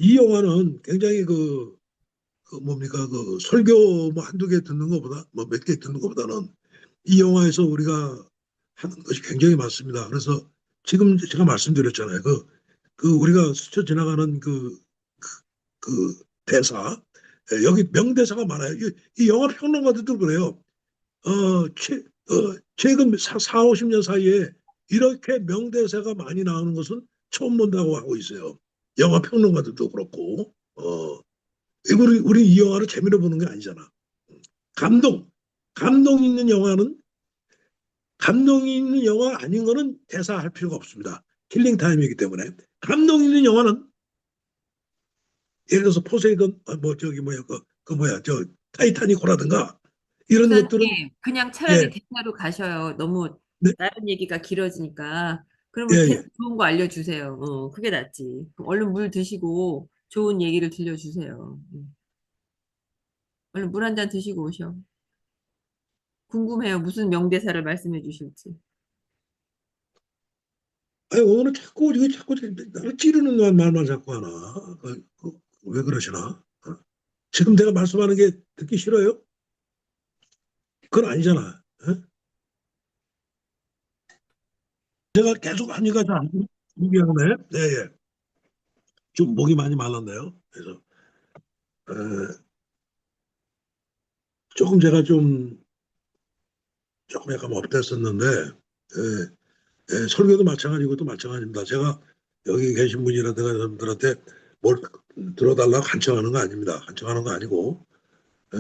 이 영화는 굉장히 그 뭡니까 그 설교 뭐 한두 개 듣는 것보다 뭐 몇 개 듣는 것보다는 이 영화에서 우리가 하는 것이 굉장히 많습니다. 그래서 지금 제가 말씀드렸잖아요. 그 우리가 스쳐 지나가는 그 대사 여기 명대사가 많아요. 이 영화 평론가들도 그래요. 최근 4, 50년 사이에 이렇게 명대사가 많이 나오는 것은 처음 본다고 하고 있어요. 영화 평론가들도 그렇고, 우리 이 영화를 재미로 보는 게 아니잖아. 감동, 감동 있는 영화는, 감동 있는 영화 아닌 거는 대사할 필요가 없습니다. 킬링 타임이기 때문에. 감동 있는 영화는, 예를 들어서 포세이돈, 뭐, 저기, 뭐야, 뭐야, 타이타닉호라든가, 이런 목사님, 것들은, 그냥 차라리 예, 대사로 가셔요. 너무 네, 다른 얘기가 길어지니까. 예, 그러면 대사 예. 좋은 거 알려주세요. 그게 낫지. 그럼 얼른 물 드시고 좋은 얘기를 들려주세요. 얼른 물 한 잔 드시고 오셔. 궁금해요. 무슨 명대사를 말씀해 주실지. 아니, 오늘 자꾸, 이거 자꾸, 나를 찌르는 말만 자꾸 하나. 왜 그러시나? 지금 내가 말씀하는 게 듣기 싫어요? 그건 아니잖아. 어? 제가 계속 하니까 잘안 미안해. 예, 예. 좀 목이 많이 말랐네요. 그래서, 에, 조금 제가 조금 약간 업됐었는데, 설교도 마찬가지고 또 마찬가지입니다. 제가 여기 계신 분이라든가 여러분들한테 뭘 들어달라고 간청하는 거 아닙니다. 간청하는 거 아니고, 에,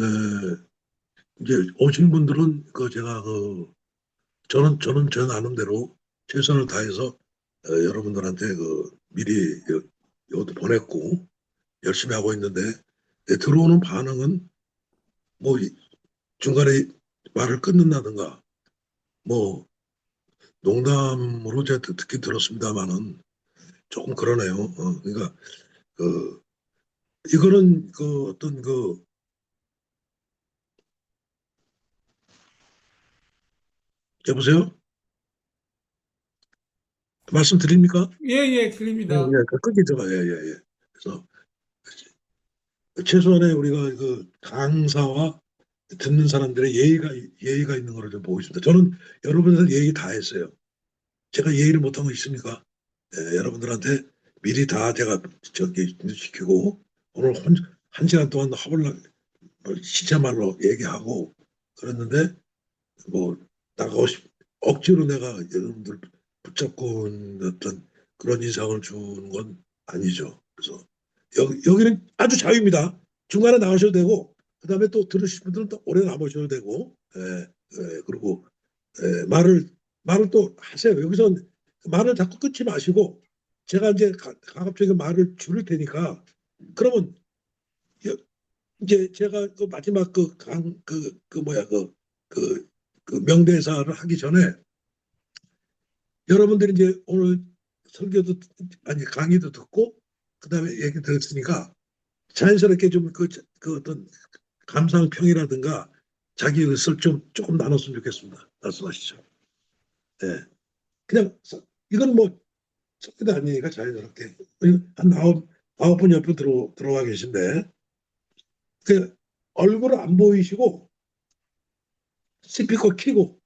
이제 오신 분들은 제가 저는 저 나름대로 최선을 다해서 여러분들한테 미리 이것도 보냈고 열심히 하고 있는데 들어오는 반응은 뭐 중간에 말을 끊는다든가 뭐 농담으로 제가 듣긴 들었습니다만은 조금 그러네요. 그러니까 그 이거는 어떤 여보세요? 말씀드립니까? 예, 예, 예, 들립니다. 예, 끊기 들어가 예, 예, 예. 그래서 최소한의 우리가 강사와 듣는 사람들의 예의가 있는 거를 좀 보고 있습니다. 저는 여러분들 예의 다 했어요. 제가 예의를 못한 거 있습니까? 여러분들한테 미리 다 제가 저기 시키고 오늘 한 시간 동안 허블나 시체말로 얘기하고 그랬는데 뭐 나가고 억지로 내가 여러분들 붙잡고 어떤 그런 인상을 주는 건 아니죠. 그래서 여기는 아주 자유입니다. 중간에 나가셔도 되고 그다음에 또 들으실 분들은 또 오래 남으셔도 되고 그리고 말을 또 하세요. 여기서 말을 자꾸 끊지 마시고 제가 이제 가급적이면 말을 줄일 테니까 그러면 여- 이제 제가 마지막 뭐야 그, 그 명대사를 하기 전에 여러분들이 이제 오늘 설교도 아니 강의도 듣고 그다음에 얘기 들었으니까 자연스럽게 좀 그 어떤 감상평이라든가 자기 의견을 좀 조금 나눴으면 좋겠습니다. 말씀하시죠. 네. 그냥 이건 뭐 석기도 아니니까 자연스럽게 한 아홉 분 옆에 들어와 계신데 그 얼굴 안 보이시고 스피커 키고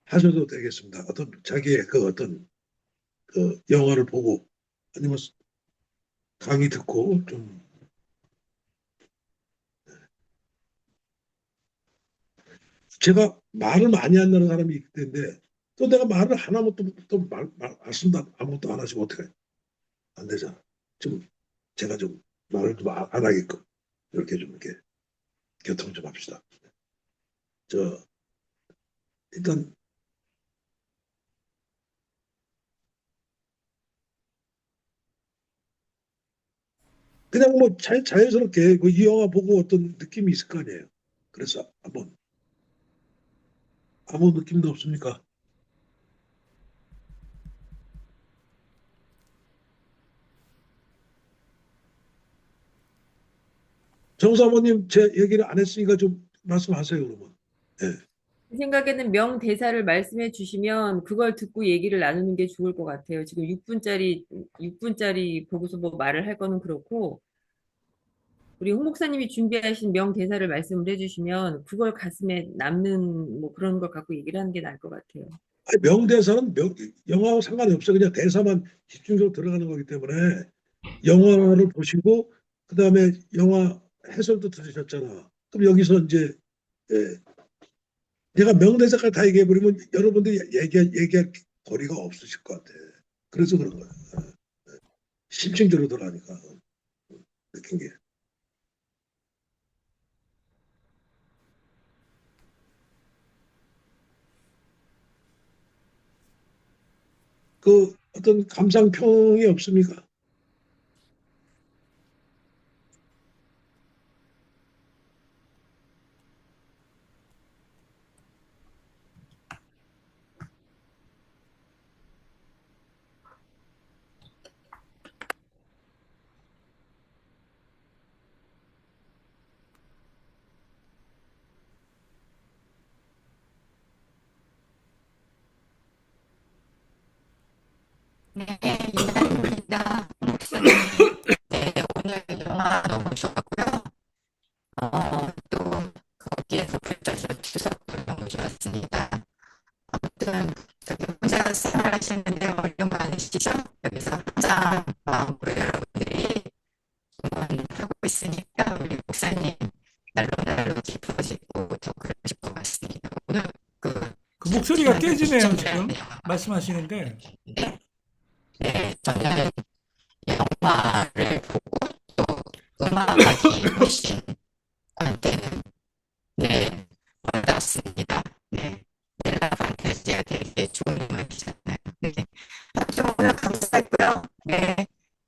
하셔도 되겠습니다. 어떤 자기의 어떤 영화를 보고 아니면 강의 듣고 좀 제가 말을 많이 한다는 사람이 있을 텐데 또 내가 말을 하나만 말씀도 아무것도 안 하시면 어떻게 안 되잖아. 좀 제가 좀 말을 좀 안 하게끔 이렇게 좀 이렇게 교통 좀 합시다. 저 일단 그냥 뭐 자연스럽게 이 영화 보고 어떤 느낌이 있을 거 아니에요. 그래서 한번 아무 느낌도 없습니까? 정사모님 제 얘기를 안 했으니까 좀 말씀하세요 그러면. 예. 제 생각에는 명대사를 말씀해 주시면 그걸 듣고 얘기를 나누는 게 좋을 것 같아요. 지금 6분짜리 보고서 뭐 말을 할 거는 그렇고, 우리 홍 목사님이 준비하신 명대사를 말씀을 해주시면 그걸 가슴에 남는 뭐 그런 걸 갖고 얘기를 하는 게 나을 것 같아요. 아니, 명대사는 영화하고 상관이 없어. 그냥 대사만 집중적으로 들어가는 거기 때문에 영화를 보시고 그다음에 영화 해설도 들으셨잖아. 그럼 여기서 이제 예, 내가 명대사까지 다 얘기해 버리면 여러분들이 얘기할 거리가 없으실 것 같아. 그래서 그런 거야. 심층적으로 들어가니까 느낀 게. 그 어떤 감상평이 없습니까? 네, 이상입니다. 목사님, 네, 오늘 영화 너무 좋았고요. 또 거기에서 붙여서 추석도 너무 좋았습니다. 아무튼 저기 혼자 생활하시는데 어려움 많으시죠? 여기서 항상 마음으로 여러분들이 응원하고 있으니까 우리 목사님 날로 깊어지고 더 그러실 것 같습니다. 오늘 그 그 목소리가 깨지네요, 지금. 시청자분들 말씀하시는데. 네, 네, 저는 영화를 보고 또 음악이 훨씬 저한테는 네, 와닿습니다. 네, 넬라 판타지가 되게 좋은 음악이잖아요. 네, 아무튼 오늘 감사했고요. 네,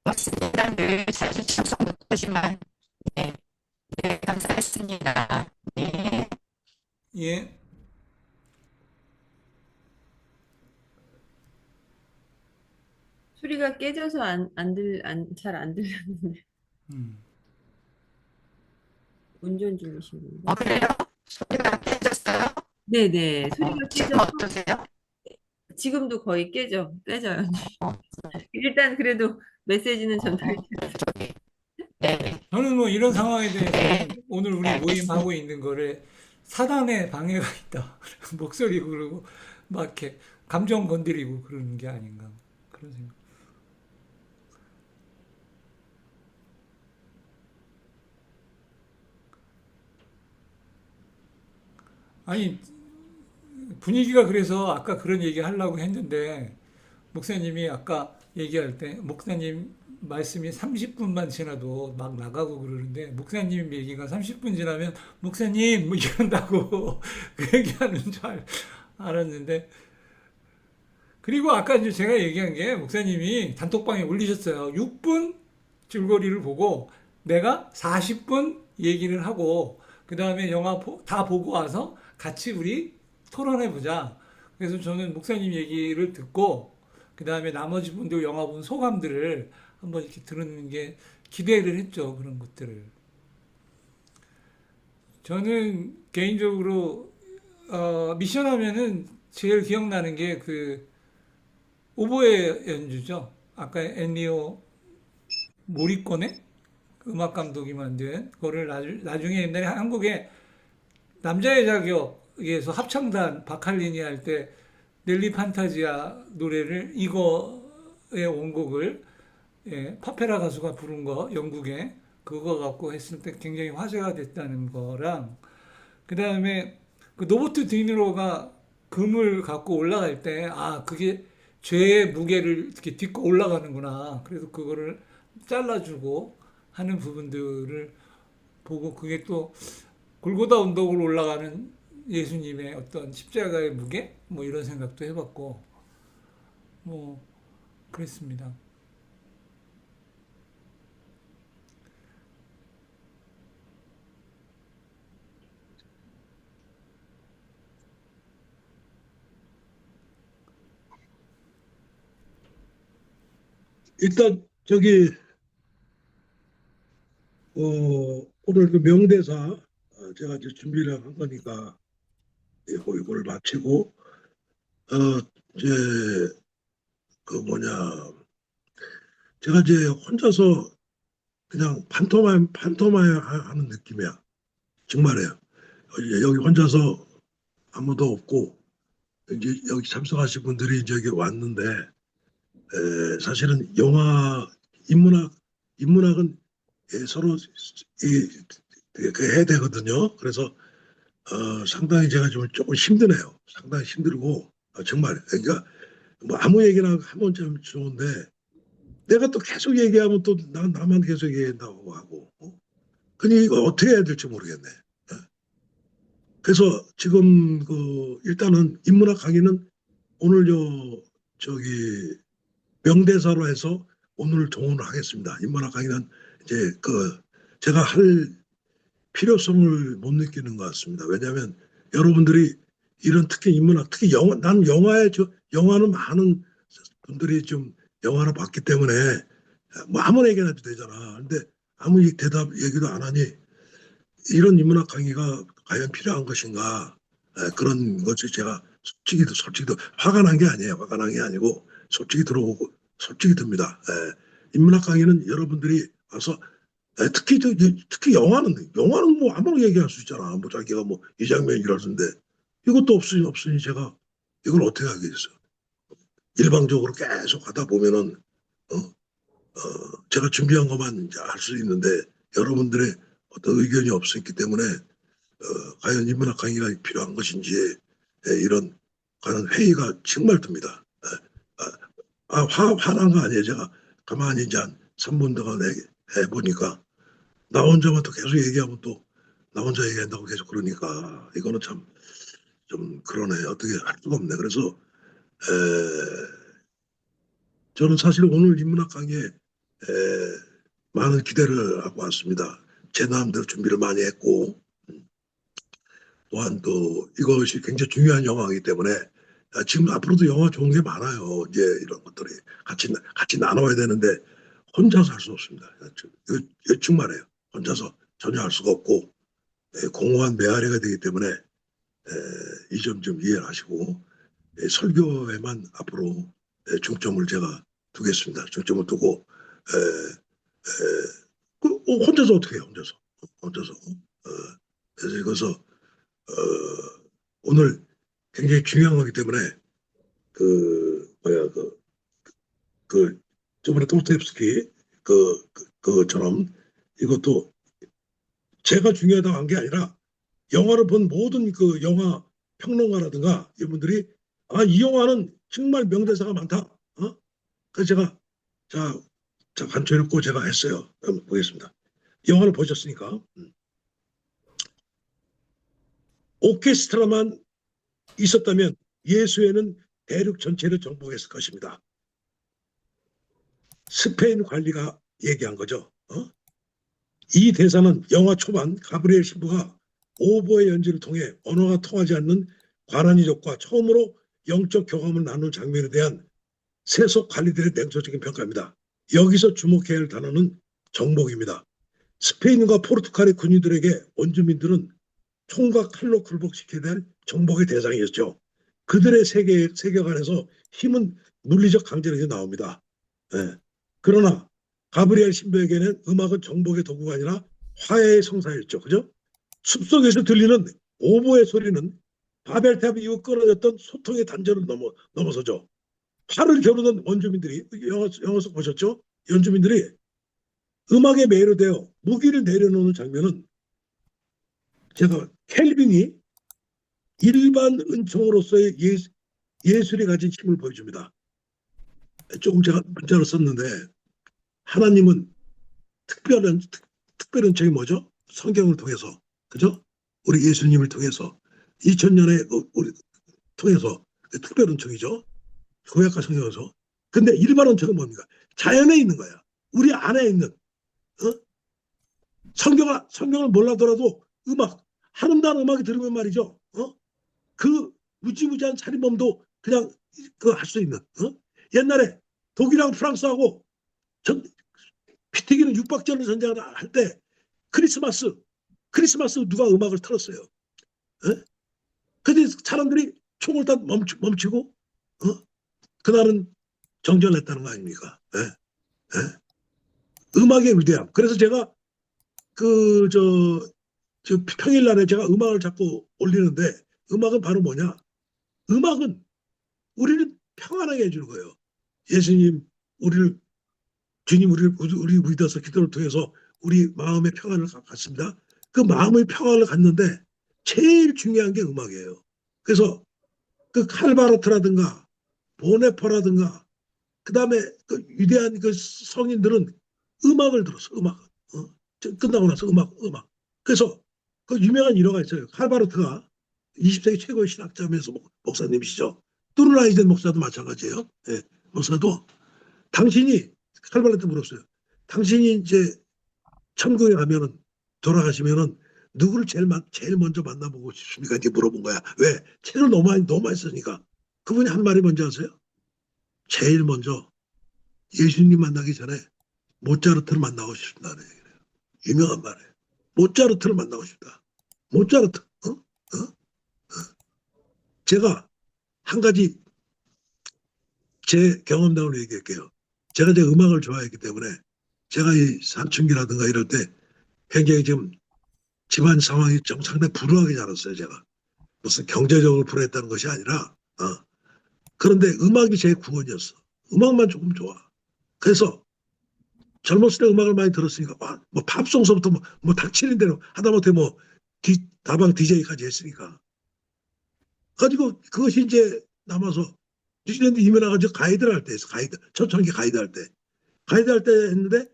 고맙습니다. 늘 자주 참석 못하지만 네, 네, 감사했습니다. 네. 예. 소리가 깨져서 잘 안 들렸는데. 음. 운전 중이신 어, 건가? 그래요? 소리가 깨졌어요? 네네. 소리가 지금 깨져서 어떠세요? 지금도 거의 깨져요. 어, 일단 그래도 메시지는 어, 전달이 저기, 네, 저는 뭐 이런 상황에 네, 대해서는 오늘 우리 모임하고 있는 거를 사단의 방해가 있다. 목소리 그러고 막 이렇게 감정 건드리고 그러는 게 아닌가. 그런 생각. 아니, 분위기가 그래서 아까 그런 얘기 하려고 했는데 목사님이 아까 얘기할 때 목사님 말씀이 30분만 지나도 막 나가고 그러는데 목사님 얘기가 30분 지나면 목사님 뭐 이런다고 그 얘기하는 줄 알았는데 그리고 아까 이제 제가 얘기한 게 목사님이 단톡방에 올리셨어요. 6분 줄거리를 보고 내가 40분 얘기를 하고 그 다음에 영화 다 보고 와서 같이 우리 토론해 보자. 그래서 저는 목사님 얘기를 듣고 그 다음에 나머지 분들 영화 본 소감들을 한번 이렇게 들은 게 기대를 했죠. 그런 것들을. 저는 개인적으로 미션 하면은 제일 기억나는 게 그 오보에 연주죠. 아까 엔리오 모리꼬네 음악 감독이 만든 그거를 나중에 옛날에 한국에 남자의 자격에서 합창단 바칼리니 할 때 넬리 판타지아 노래를 이거의 원곡을 예, 파페라 가수가 부른 거 영국에 그거 갖고 했을 때 굉장히 화제가 됐다는 거랑 그 다음에 그 노버트 디니로가 금을 갖고 올라갈 때 아 그게 죄의 무게를 이렇게 딛고 올라가는구나. 그래서 그거를 잘라주고 하는 부분들을 보고 그게 또 골고다 언덕으로 올라가는 예수님의 어떤 십자가의 무게 뭐 이런 생각도 해봤고 뭐 그랬습니다. 일단 저기 오늘 그 명대사 제가 이제 준비를 한 거니까 이거를 마치고 이제 그 뭐냐 제가 이제 혼자서 그냥 판토마임 하는 느낌이야. 정말이에요. 여기 혼자서 아무도 없고 이제 여기 참석하신 분들이 이제 여기 왔는데 사실은 영화 인문학은 서로 해야 되거든요. 그래서 상당히 제가 좀 조금 힘드네요. 상당히 힘들고 정말 그러니까 뭐 아무 얘기나 하면 좀 좋은데 내가 또 계속 얘기하면 또 나만 계속 얘기한다고 하고 그니 이거 어떻게 해야 될지 모르겠네. 예. 그래서 지금 일단은 인문학 강의는 오늘 저기 명대사로 해서 오늘 동원을 하겠습니다. 인문학 강의는 이제 제가 할 필요성을 못 느끼는 것 같습니다. 왜냐하면 여러분들이 이런 특히 인문학, 특히 난 영화는 많은 분들이 좀 영화를 봤기 때문에 뭐 아무나 얘기나 해도 되잖아. 근데 아무 얘기도 안 하니 이런 인문학 강의가 과연 필요한 것인가 그런 것이 제가 솔직히도 화가 난 게 아니에요. 화가 난 게 아니고 솔직히 들어보고 솔직히 듭니다. 인문학 강의는 여러분들이 와서 특히 영화는 뭐 아무나 얘기할 수 있잖아. 뭐 자기가 뭐 이 장면이라던데 이것도 없으니 제가 이걸 어떻게 하겠어요. 일방적으로 계속 하다 보면은 제가 준비한 것만 할 수 있는데 여러분들의 어떤 의견이 없었기 때문에 과연 인문학 강의가 필요한 것인지 이런 과연 회의가 정말 듭니다. 화난 거 아니에요. 제가 가만히 이제 한 3분 동안 해보니까 나 혼자만 또 계속 얘기하면 또 나 혼자 얘기한다고 계속 그러니까 이거는 참 좀 그러네. 어떻게 할 수가 없네. 그래서 저는 사실 오늘 인문학 강의에 많은 기대를 하고 왔습니다. 제 마음대로 준비를 많이 했고 또한 또 이것이 굉장히 중요한 영화이기 때문에 지금 앞으로도 영화 좋은 게 많아요. 이제 이런 것들이 같이 나눠야 되는데 혼자서 할 수 없습니다. 이거 정말이에요. 혼자서 전혀 할 수가 없고 공허한 메아리가 되기 때문에 이 점 좀 이해를 하시고 설교에만 앞으로 중점을 제가 두겠습니다. 중점을 두고 혼자서 어떻게 해요? 혼자서 그래서 이것서 오늘 굉장히 중요한 거기 때문에 뭐야 저번에 도스토옙스키 그처럼 이것도 제가 중요하다고 한 게 아니라 영화를 본 모든 그 영화 평론가라든가 이분들이 이 영화는 정말 명대사가 많다. 그래서 제가 간추려고 제가 했어요. 한번 보겠습니다. 영화를 보셨으니까 오케스트라만 있었다면 예수회는 대륙 전체를 정복했을 것입니다. 스페인 관리가 얘기한 거죠. 이 대사는 영화 초반 가브리엘 신부가 오보의 연주를 통해 언어가 통하지 않는 관한이족과 처음으로 영적 경험을 나눈 장면에 대한 세속 관리들의 냉소적인 평가입니다. 여기서 주목해야 할 단어는 정복입니다. 스페인과 포르투갈의 군인들에게 원주민들은 총과 칼로 굴복시켜야 될 정복의 대상이었죠. 그들의 세계관에서 힘은 물리적 강제력이 나옵니다. 그러나 가브리엘 신부에게는 음악은 정복의 도구가 아니라 화해의 성사였죠. 그죠? 숲속에서 들리는 오보의 소리는 바벨탑 이후 끊어졌던 소통의 단절을 넘어서죠. 팔을 겨루던 원주민들이 영화 속 보셨죠? 연주민들이 음악에 매료되어 무기를 내려놓는 장면은 제가 켈빈이 일반 은총으로서의 예술이 가진 힘을 보여줍니다. 조금 제가 문자로 썼는데 하나님은 특별한 은총이 뭐죠? 성경을 통해서 그죠? 우리 예수님을 통해서 2000년에 우리 통해서 특별 은총이죠. 구약과 성경에서. 근데 일반 은총은 뭡니까? 자연에 있는 거야. 우리 안에 있는 성경을 몰라더라도 아름다운 음악이 들으면 말이죠. 그 무지무지한 살인범도 그냥 할 수 있는. 옛날에 독일하고 프랑스하고 피튀기는 육박전을 전쟁을 할 때 크리스마스 누가 음악을 틀었어요. 근데 사람들이 총을 다 멈추고, 그날은 정전했다는 거 아닙니까? 예, 예. 음악의 위대함. 그래서 제가 그, 저 평일날에 제가 음악을 자꾸 올리는데, 음악은 바로 뭐냐? 음악은 우리를 평안하게 해주는 거예요. 예수님, 우리를, 주님, 우리 믿어서 기도를 통해서 우리 마음의 평안을 갖습니다. 그 마음의 평안을 갖는데 제일 중요한 게 음악이에요. 그래서 그 칼바르트라든가 보네퍼라든가 그다음에 그 위대한 그 성인들은 음악을 들었어. 음악. 끝나고 나서 음악. 그래서 그 유명한 일화가 있어요. 칼바르트가 20세기 최고의 신학자면서 목사님이시죠. 뚜르라이젠 목사도 마찬가지예요. 예, 목사도 당신이 칼바르트 물었어요. 당신이 이제 천국에 가면은 돌아가시면은 누구를 제일 먼저 만나보고 싶습니까? 이렇게 물어본 거야. 왜? 책을 너무 많이 쓰니까. 그분이 한 말이 뭔지 아세요? 제일 먼저 예수님 만나기 전에 모차르트를 만나고 싶다는 얘기예요. 유명한 말이에요. 모차르트를 만나고 싶다. 모차르트. 제가 한 가지 제 경험담을 얘기할게요. 제가 이제 음악을 좋아했기 때문에 제가 이 사춘기라든가 이럴 때 굉장히 지금 집안 상황이 좀 상당히 불우하게 자랐어요. 제가 무슨 경제적으로 불우했다는 것이 아니라 그런데 음악이 제 구원이었어. 음악만 조금 좋아. 그래서 젊었을 때 음악을 많이 들었으니까 뭐 팝송서부터 뭐 닥치는 대로 하다못해 뭐 다방 DJ까지 했으니까 가지고 그것이 이제 남아서 뉴질랜드 이민 와가지고 가이드를 할 때 했어. 가이드 초창기 가이드 할 때 했는데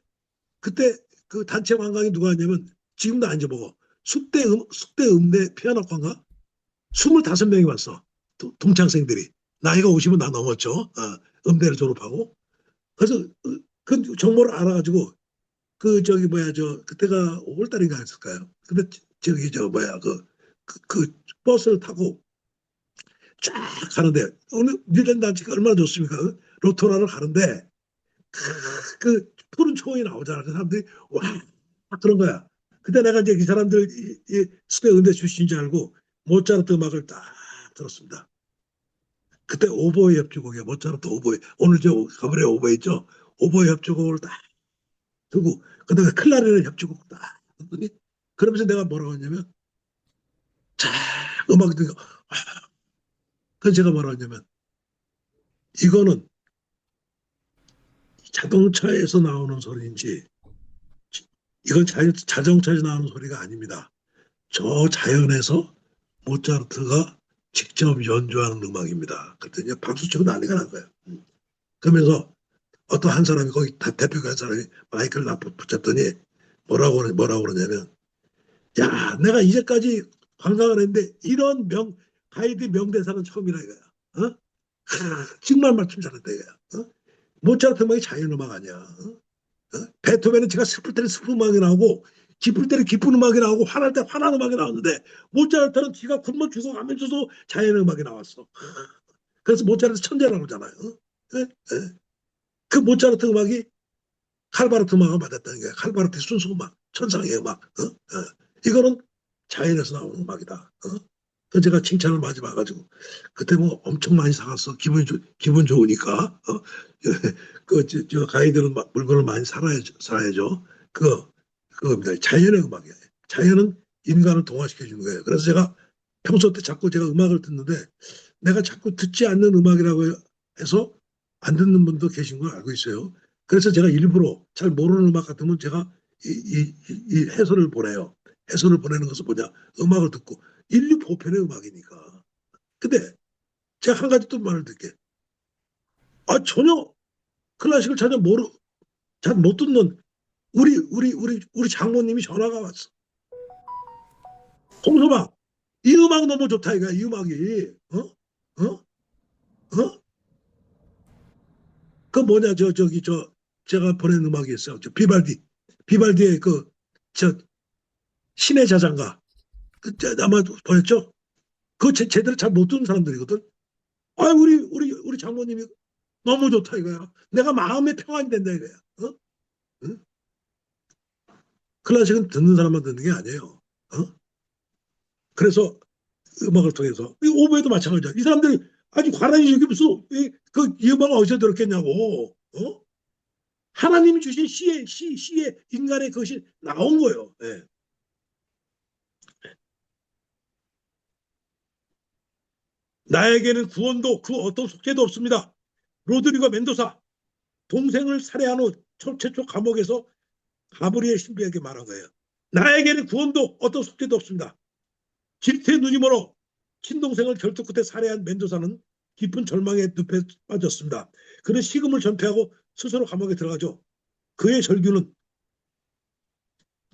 그때 그 단체 관광이 누가 왔냐면 지금도 안 잊어보고 숙대 음대 피아노과인가 25명이 왔어. 동창생들이 나이가 50은 다 넘었죠. 음대를 졸업하고 그래서 그 정보를 알아가지고 그 저기 뭐야 저 그때가 5월달인가 했을까요? 근데 저기 저 뭐야 그 버스를 타고 쫙 가는데 오늘 뉴질랜드 단체가 얼마나 좋습니까? 로토라를 가는데 그 푸른 초원이 나오잖아. 그 사람들이 와 그런 거야. 그때 내가 이제 이 사람들 이 스페인 음대 출신인 줄 알고 모차르트 음악을 딱 들었습니다. 그때 오보에 협주곡이야. 모차르트 오보에. 오늘 저 가브리엘 오보에 있죠. 오보에 협주곡을 딱 두고 그다음에 클라리넷 협주곡 딱 듣더니 그러면서 내가 뭐라고 했냐면 자 음악 듣고 그래서 제가 뭐라고 했냐면 이거는 자동차에서 나오는 소리인지 이건 자동차에서 나오는 소리가 아닙니다. 저 자연에서 모차르트가 직접 연주하는 음악입니다. 그랬더니 박수 치고 난리가 난 거예요. 그러면서 어떤 한 사람이 거기 대표가 한 사람이 마이크를 붙잡더니 뭐라고 그러냐면 야 내가 이제까지 관광을 했는데 이런 가이드 명대사는 처음이라 이거야. 정말 말씀 잘했다 이거야. 모차르트 음악이 자연음악 아니야. 베토벤은 제가 슬플 때는 슬픈 음악이 나오고 기쁠 때는 기쁜 음악이 나오고 화날 때 화난 음악이 나오는데 모차르트는 지가 굶어 죽어가면서도 자연음악이 나왔어. 그래서 모차르트 천재라고 그러잖아요. 예? 예. 그 모차르트 음악이 칼바르트 음악과 맞았다는 거야. 칼바르트 순수 음악, 천상의 음악. 이거는 자연에서 나오는 음악이다. 그 제가 칭찬을 많이 받아가지고 그때 뭐 엄청 많이 사갔어. 기분 좋으니까. 저 가이드는 물건을 많이 사야죠. 그겁니다. 자연의 음악이에요. 자연은 인간을 동화시켜 주는 거예요. 그래서 제가 평소 때 자꾸 제가 음악을 듣는데 내가 자꾸 듣지 않는 음악이라고 해서 안 듣는 분도 계신 걸 알고 있어요. 그래서 제가 일부러 잘 모르는 음악 같으면 제가 이 해설을 보내요. 해설을 보내는 것은 뭐냐? 음악을 듣고 인류 보편의 음악이니까. 근데 제가 한 가지 또 말을 듣게. 전혀 클래식을 잘 못 듣는 우리 장모님이 전화가 왔어. 홍서방, 이 음악 너무 좋다 이거야. 이 음악이. 어? 그 뭐냐 제가 보낸 음악이 있어요. 비발디의 저 신의 자장가. 아마 보냈죠? 그거 제대로 잘 못 듣는 사람들이거든. 우리 장모님이 너무 좋다 이거야. 내가 마음의 평안이 된다 이거야. 응? 클래식은 듣는 사람만 듣는 게 아니에요. 그래서 음악을 통해서. 이 오보에도 마찬가지야. 이 사람들이 아주 과란이 이게 무슨 이 음악을 어디서 들었겠냐고. 하나님이 주신 시에 인간의 것이 나온 거예요. 예. 나에게는 구원도 그 어떤 속죄도 없습니다. 로드리고 멘도사 동생을 살해한 후 최초 감옥에서 가브리엘 신부에게 말한 거예요. 나에게는 구원도 어떤 속죄도 없습니다. 질투의 눈이 멀어 친동생을 결투 끝에 살해한 멘도사는 깊은 절망의 늪에 빠졌습니다. 그는 식음을 전폐하고 스스로 감옥에 들어가죠. 그의 절규는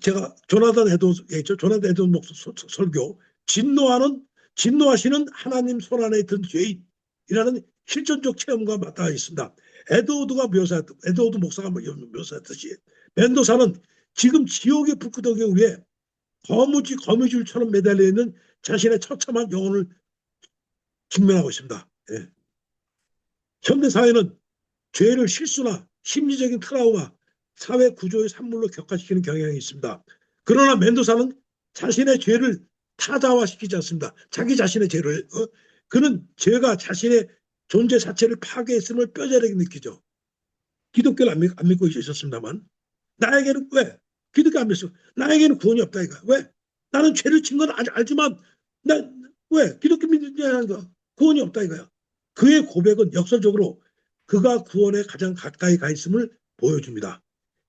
제가 조나단 에드원 목사 설교 진노하시는 하나님 손 안에 든 죄인이라는 실존적 체험과 맞닿아 있습니다. 에드워드 목사가 묘사했듯이 멘도사는 지금 지옥의 불구덩이 위에 거미줄처럼 매달려 있는 자신의 처참한 영혼을 직면하고 있습니다. 예. 현대 사회는 죄를 실수나 심리적인 트라우마, 사회 구조의 산물로 격화시키는 경향이 있습니다. 그러나 멘도사는 자신의 죄를 타자화시키지 않습니다. 자기 자신의 죄를. 그는 죄가 자신의 존재 자체를 파괴했음을 뼈저리게 느끼죠. 기독교를 안 믿고 있었습니다만 나에게는 왜? 기독교 안 믿어. 나에게는 구원이 없다 이거야. 왜? 나는 죄를 진 건 알지만 왜? 기독교 믿는 자가 구원이 없다 이거야. 그의 고백은 역설적으로 그가 구원에 가장 가까이 가 있음을 보여줍니다.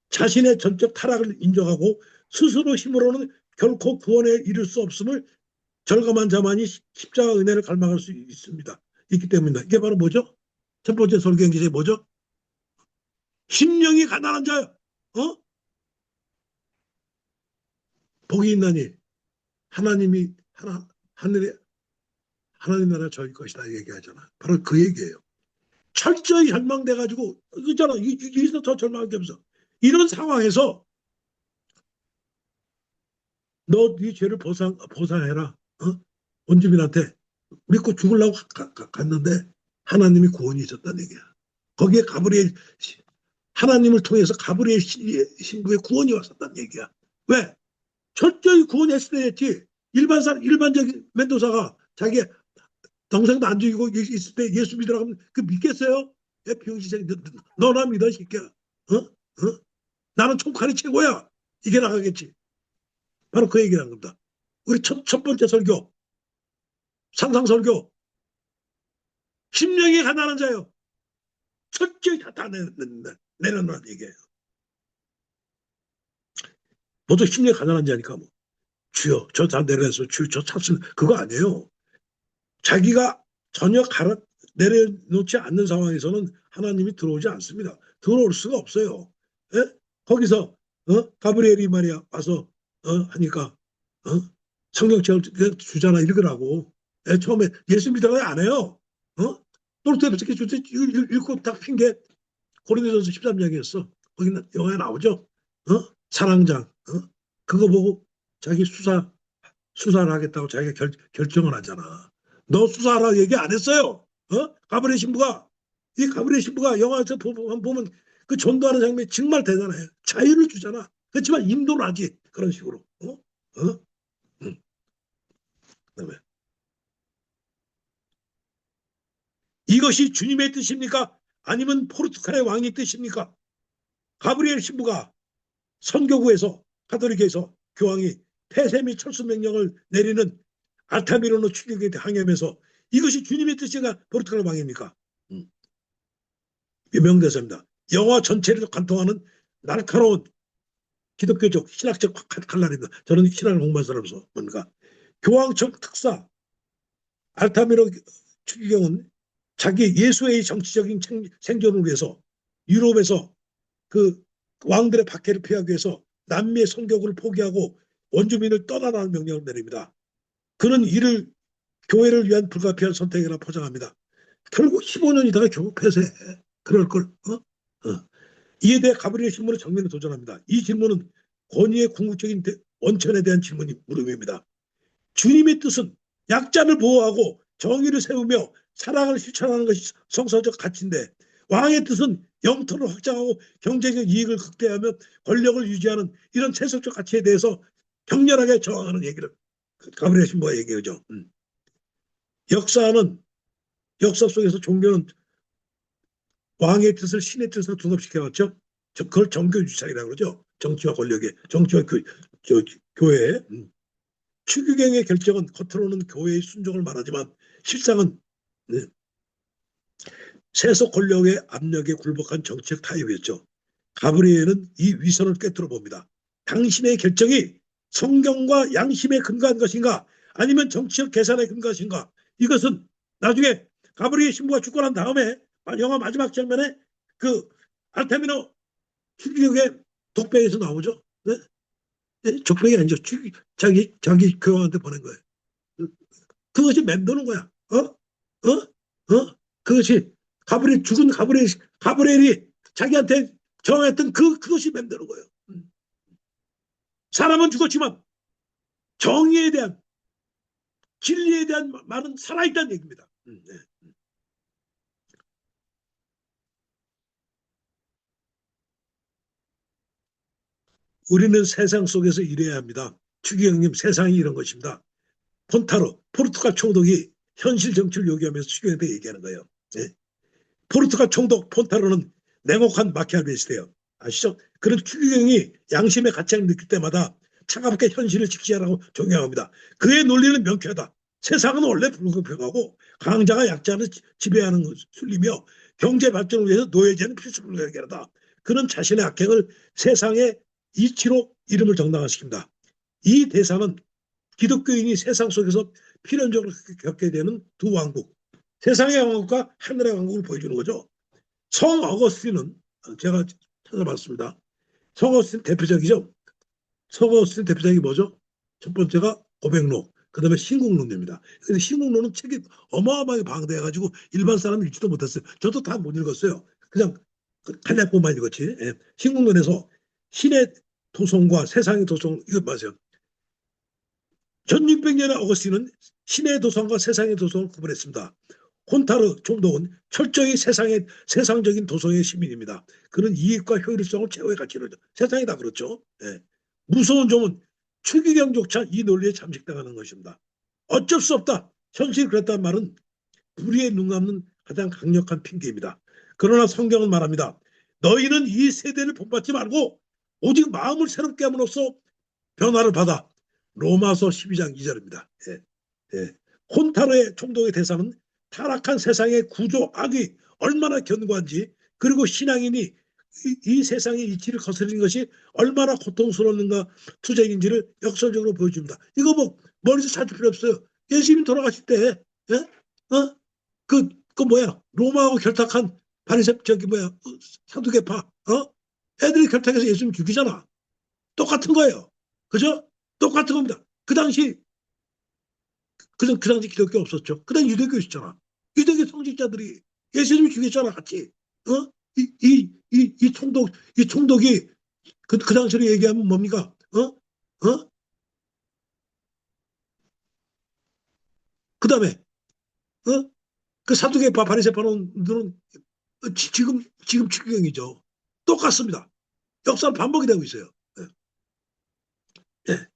자신의 전적 타락을 인정하고 스스로 힘으로는 결코 구원에 이를 수 없음을 절감한 자만이 십자가 은혜를 갈망할 수 있습니다. 있기 때문입니다. 이게 바로 뭐죠? 첫 번째 설교의 기제이 뭐죠? 심령이 가난한 자요. 복이 있나니 하나님 나라 저희 것이다 얘기하잖아. 바로 그 얘기예요. 철저히 절망돼가지고 있잖아. 여기서 더 절망할 게 없어. 이런 상황에서 너 네 죄를 보상해라. 원주민한테 믿고 죽으려고 갔는데 하나님이 구원이 있었다는 얘기야. 거기에 하나님을 통해서 가브리엘 신부의 구원이 왔었다는 얘기야. 왜? 철저히 구원했을 때였지. 일반적인 멘도사가 자기 동생도 안 죽이고 있을 때 예수 믿으라고 하면 그 믿겠어요? 병신생 너나 믿어 새끼야. 나는 총칼이 최고야. 이게 나가겠지. 바로 그 얘기를 한 겁니다. 우리 첫 번째 설교 상상 설교 심령이 가난한 자요. 철저히 다 내려놓는 얘기예요. 모두 심령이 가난한 자니까 뭐 주여 저 다 내려서 주여 저 찾으면 그거 아니에요. 자기가 전혀 내려놓지 않는 상황에서는 하나님이 들어오지 않습니다. 들어올 수가 없어요. 예? 거기서 가브리엘이 말이야 와서 하니까 성경책을 주잖아 읽으라고. 처음에 예수 믿으라고 안 해요. 또르트에 어떻게 읽고 딱 핀 게 고린도전서 13장이었어. 거기는 영화에 나오죠. 사랑장. 그거 보고 자기 수사를 하겠다고 자기가 결정을 하잖아. 너 수사하라 얘기 안 했어요. 가브리엘 신부가. 이 가브리엘 신부가 영화에서 보면 그 전도하는 장면이 정말 대단해요. 자유를 주잖아. 그렇지만 인도를 하지. 그런 식으로. 그다음에 이것이 주님의 뜻입니까? 아니면 포르투갈의 왕의 뜻입니까? 가브리엘 신부가 선교구에서 가톨릭에서 교황이 폐쇄 및 철수 명령을 내리는 알타미로노 추격에 항의하면서 이것이 주님의 뜻인가 포르투갈 왕입니까? 명대사입니다. 영화 전체를 관통하는 날카로운 기독교적 신학적 칼날입니다. 저는 신학을 공부한 사람으로서 뭔가 교황청 특사 알타미로 추기경은 자기 예수의 정치적인 생존을 위해서 유럽에서 그 왕들의 박해를 피하기 위해서 남미의 선교구를 포기하고 원주민을 떠나라는 명령을 내립니다. 그는 이를 교회를 위한 불가피한 선택이라 포장합니다. 결국 15년 있다가 결국 폐쇄해. 그럴 걸. 이에 대해 가브리엘 신부는 정면에 도전합니다. 이 질문은 권위의 궁극적인 원천에 대한 물음입니다. 주님의 뜻은 약자를 보호하고 정의를 세우며 사랑을 실천하는 것이 성서적 가치인데 왕의 뜻은 영토를 확장하고 경제적 이익을 극대화하며 권력을 유지하는 이런 세속적 가치에 대해서 격렬하게 저항하는 얘기를 가브리엘 신부가 얘기하죠. 역사 속에서 종교는 왕의 뜻을 신의 뜻으로 둔합시켜왔죠. 그걸 정교유착이라고 그러죠. 정치와 권력의, 정치와 교회. 추기경의 결정은 겉으로는 교회의 순종을 말하지만 실상은 세속 권력의 압력에 굴복한 정치적 타협이었죠. 가브리엘은 이 위선을 꿰뚫어 봅니다. 당신의 결정이 성경과 양심에 근거한 것인가 아니면 정치적 계산에 근거한 것인가. 이것은 나중에 가브리엘 신부가 죽고 난 다음에 영화 마지막 장면에 그 알타미노 추기경의 독백에서 나오죠. 네? 네? 족백이 아니죠. 자기 교황한테 보낸 거예요. 그것이 맴도는 거야. 그것이 죽은 가브리엘이 자기한테 정했던 그것이 맴도는 거예요. 사람은 죽었지만 정의에 대한 진리에 대한 말은 살아있다는 얘기입니다. 네. 우리는 세상 속에서 일해야 합니다. 추기경님, 세상이 이런 것입니다. 폰타로 포르투갈 총독이 현실 정치를 요구하면서 추기경한테 얘기하는 거예요. 네. 포르투갈 총독 폰타로는 냉혹한 마키아벨리스트예요. 아시죠? 그런 추기경이 양심의 가치를 느낄 때마다 차갑게 현실을 직시하라고 종용합니다. 그의 논리는 명쾌하다. 세상은 원래 불공평하고 강자가 약자를 지배하는 순리며 경제 발전을 위해서 노예제는 필수 불가결하다. 그는 자신의 악행을 세상의 이치로 이름을 정당화시킵니다. 이 대사는 기독교인이 세상 속에서 필연적으로 겪게 되는 두 왕국, 세상의 왕국과 하늘의 왕국을 보여주는 거죠. 성 어거스틴은 제가 찾아봤습니다. 성 어거스틴 대표작이죠. 성 어거스틴 대표작이 뭐죠? 첫 번째가 고백록, 그 다음에 신국론입니다. 근데 신국론은 책이 어마어마하게 방대해가지고 일반 사람이 읽지도 못했어요. 저도 다 못 읽었어요. 그냥 간략본만 읽었지. 예. 신국론에서 신의 도성과 세상의 도성, 이거 맞아요. 1600년에 어거스틴은 신의 도성과 세상의 도성을 구분했습니다. 콘타르 총독은 철저히 세상적인 도성의 시민입니다. 그는 이익과 효율성을 최고의 가치로 세상이 다 그렇죠. 예. 무서운 점은 추기경조차 이 논리에 잠식당하는 것입니다. 어쩔 수 없다. 현실이 그랬다는 말은 불의에 눈 감는 가장 강력한 핑계입니다. 그러나 성경은 말합니다. 너희는 이 세대를 본받지 말고 오직 마음을 새롭게 함으로써 변화를 받아. 로마서 12장 2절입니다. 예. 예. 콘타르의 총독의 대사는 타락한 세상의 구조 악이 얼마나 견고한지 그리고 신앙인이 이 세상의 이치를 거스르는 것이 얼마나 고통스러운가 투쟁인지를 역설적으로 보여줍니다. 이거 뭐 머리에서 찾을 필요 없어요. 예수님이 돌아가실 때 그 뭐야 로마하고 결탁한 바리새 사두개파 애들이 결탁해서 예수님 죽이잖아. 똑같은 거예요. 그죠? 똑같은 겁니다. 그 당시 기독교 없었죠. 그 당시 유대교 있었잖아. 유대교 성직자들이 예수님이 죽였잖아, 같이. 이 총독이 그 당시로 얘기하면 뭡니까? 그 다음에, 그 사두개파 바리새파는 지금 추기경이죠. 똑같습니다. 역사는 반복이 되고 있어요. 예.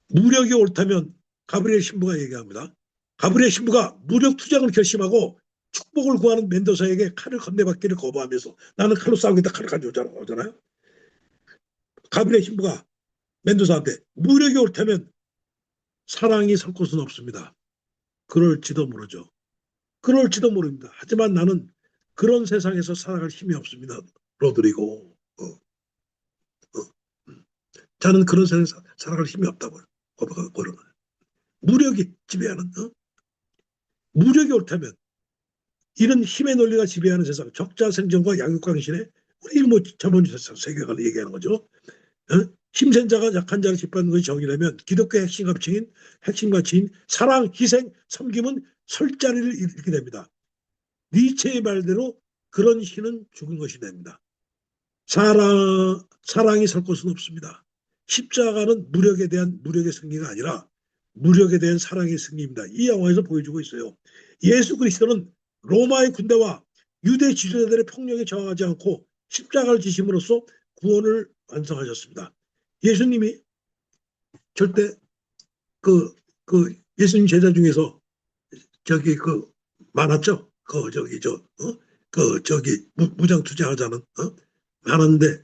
무력이 옳다면 가브리엘 신부가 얘기합니다. 가브리엘 신부가 무력 투쟁을 결심하고 축복을 구하는 멘도사에게 칼을 건네받기를 거부하면서 나는 칼로 싸우겠다 칼을 가져오잖아요. 가브리엘 신부가 멘도사한테 무력이 옳다면 사랑이 설 곳은 없습니다. 그럴지도 모르죠. 그럴지도 모릅니다. 하지만 나는 그런 세상에서 살아갈 힘이 없습니다. 로드리고 저는 그런 세상에서 살아갈 힘이 없다고요. 고백하는 거예요. 무력이 지배하는 무력이 옳다면 이런 힘의 논리가 지배하는 세상, 적자생존과 양육강신에 우리 뭐 자본주의 세계관을 얘기하는 거죠. 힘센 자가 약한 자를 짓밟는 것이 정의라면 기독교의 핵심 가치인 사랑, 희생, 섬김은 설 자리를 잃게 됩니다. 니체의 말대로 그런 신은 죽은 것이 됩니다. 사랑이 설 곳은 없습니다. 십자가는 무력에 대한 무력의 승리가 아니라 무력에 대한 사랑의 승리입니다. 이 영화에서 보여주고 있어요. 예수 그리스도는 로마의 군대와 유대 지도자들의 폭력에 저항하지 않고 십자가를 지심으로써 구원을 완성하셨습니다. 예수님이 절대 예수님 제자 중에서 저기 그 많았죠. 그 저기 그 저기 무장투쟁하자는 많은데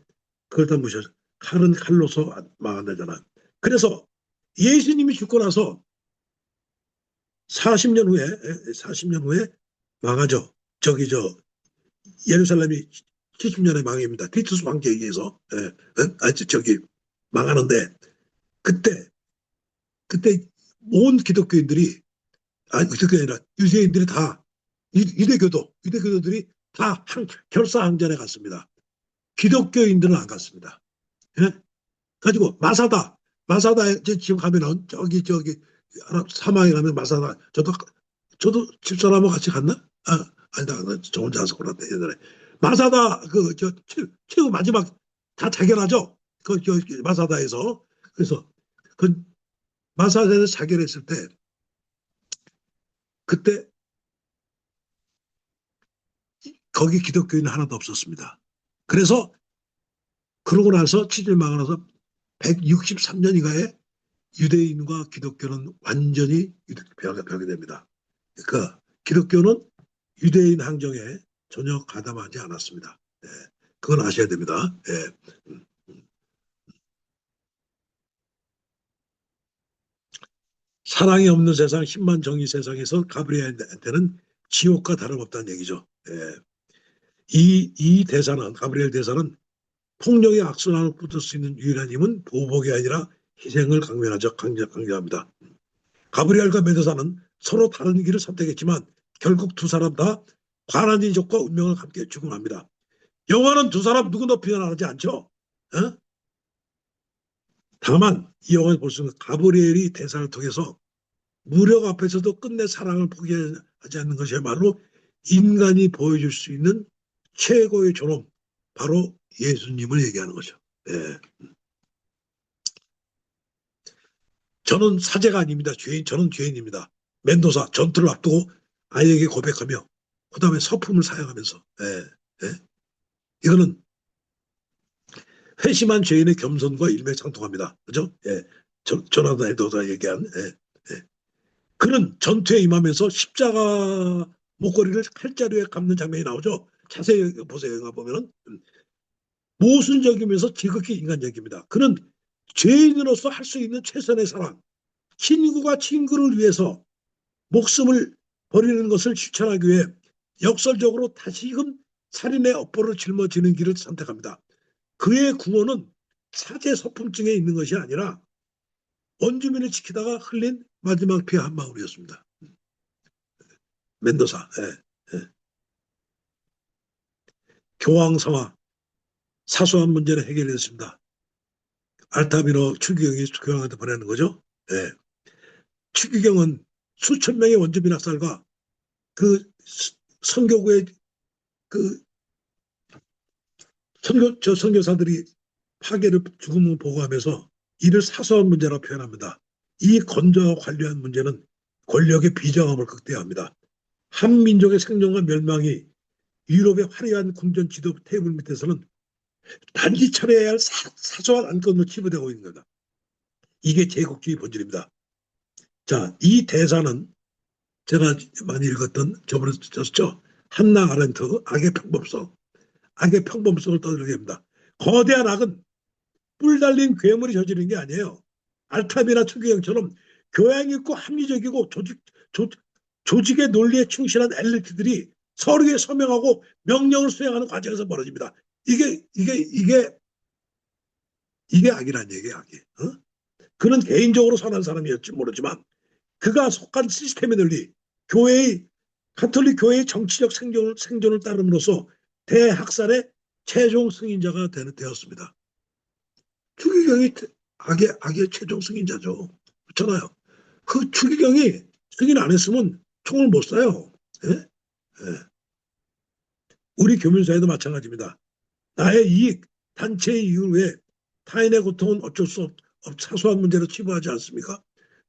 그걸 다 무시하죠. 칼은 칼로서 망한다잖아. 그래서 예수님이 죽고 나서 40년 후에 망하죠. 저기 예루살렘이 70년의 망입니다. 티투스 황제에 의해서 저기 망하는데 그때 온 기독교인들이 아니 그게 아니라 유대인들이 다 유대교도들이 다 결사항전에 갔습니다. 기독교인들은 안 갔습니다. 예? 가지고 마사다에 지금 가면은 저기 사막에 가면 마사다 저도 집사람하고 같이 갔나? 아니다 저 혼자 가서 골랐네 예전에. 마사다 최후 마지막 다 자결하죠. 저 마사다에서. 그래서 그 마사다에서 자결했을 때 그때 거기 기독교인은 하나도 없었습니다. 그래서 그러고 나서 치질망을 나서 163년인가에 유대인과 기독교는 완전히 벽이 됩니다. 그러니까 기독교는 유대인 항정에 전혀 가담하지 않았습니다. 예, 그건 아셔야 됩니다. 예. 사랑이 없는 세상, 힘만 정의 세상에서 가브리엘한테는 지옥과 다름없다는 얘기죠. 예. 이 대사는 가브리엘 대사는 폭력의 악순환을 붙을 수 있는 유일한 힘은 보복이 아니라 희생을 강조합니다. 가브리엘과 메두사는 서로 다른 길을 선택했지만 결국 두 사람 다 관한 인적과 운명을 함께 죽음합니다. 영화는 두 사람 누구도 비난하지 않죠. 다만 이 영화를 볼 수 있는 가브리엘이 대사를 통해서 무력 앞에서도 끝내 사랑을 포기하지 않는 것이야말로 인간이 보여줄 수 있는 최고의 존엄, 바로 예수님을 얘기하는 거죠. 예. 저는 사제가 아닙니다. 저는 죄인입니다. 멘도사 전투를 앞두고 아이에게 고백하며 그 다음에 서품을 사용하면서 이거는 회심한 죄인의 겸손과 일맥상통합니다. 그죠? 예. 조나단 에드워드가 얘기한 그는 전투에 임하면서 십자가 목걸이를 칼자루에 감는 장면이 나오죠. 자세히 보세요. 영화 보면은 모순적이면서 지극히 인간적입니다. 그는 죄인으로서 할 수 있는 최선의 사랑, 친구가 친구를 위해서 목숨을 버리는 것을 추천하기 위해 역설적으로 다시금 살인의 업보를 짊어지는 길을 선택합니다. 그의 구원은 사제 서품증에 있는 것이 아니라 원주민을 지키다가 흘린 마지막 피 한 방울이었습니다. 멘도사. 교황성화 사소한 문제는 해결됐습니다. 알타비노 추기경이 교황한테 보내는 거죠. 추기경은 수천 명의 원주민 학살과 그 선교구의 그 선교사들이 파괴를 죽음을 보고하면서 이를 사소한 문제라고 표현합니다. 이 건조와 관련한 문제는 권력의 비정함을 극대화합니다. 한 민족의 생존과 멸망이 유럽의 화려한 궁전 지도 테이블 밑에서는 단지 처리해야 할 사소한 안건으로 치부되고 있는 겁니다. 이게 제국주의 본질입니다. 자, 이 대사는 제가 많이 읽었던 저번에 썼죠. 한나 아렌트 악의 평범성을 떠들게 합니다. 거대한 악은 뿔 달린 괴물이 저지르는 게 아니에요. 알타비나 추기경처럼 교양 있고 합리적이고 조직의 논리에 충실한 엘리트들이 서로에 서명하고 명령을 수행하는 과정에서 벌어집니다. 이게 악이란 얘기예요. 악이. 그는 개인적으로 선한 사람이었지 모르지만 그가 속한 시스템의 논리, 가톨릭 교회의 정치적 생존을 따름으로써 대학살의 최종 승인자가 되었습니다. 추기경이 악의 최종 승인자죠. 그렇잖아요. 그 추기경이 승인 안 했으면 총을 못 쏴요. 우리 교민사회도 마찬가지입니다. 나의 이익, 단체의 이익을 위해 타인의 고통은 어쩔 수 사소한 문제로 치부하지 않습니까?